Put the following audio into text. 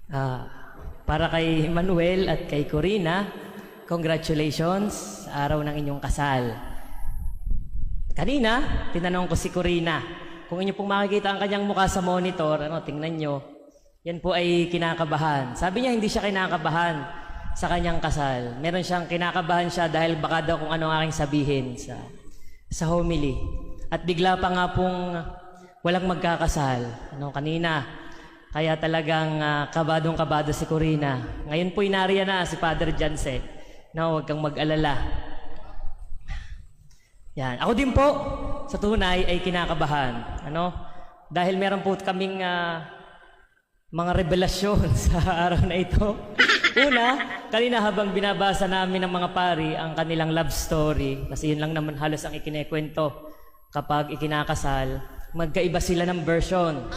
Ah, para kay Manuel at kay Corina, congratulations sa araw ng inyong kasal. Kanina, tinanong ko si Corina, kung inyo pong makikita ang kanyang mukha sa monitor, tingnan nyo, yan po ay kinakabahan. Sabi niya hindi siya kinakabahan sa kanyang kasal. Meron siyang kinakabahan siya dahil baka daw kung ano ang aking sabihin sa homily. At bigla pa nga pong walang magkakasal. Kanina, kaya talagang kabadong-kabado si Corina. Ngayon po inariyan na si Father Janse. Huwag kang mag-alala. Yan. Ako din po, sa tunay ay kinakabahan. Dahil meron po kaming mga revelasyon sa araw na ito. Una, kanina habang binabasa namin ng mga pari ang kanilang love story, kasi yun lang naman halos ang ikinekwento kapag ikinakasal, magkaiba sila ng version.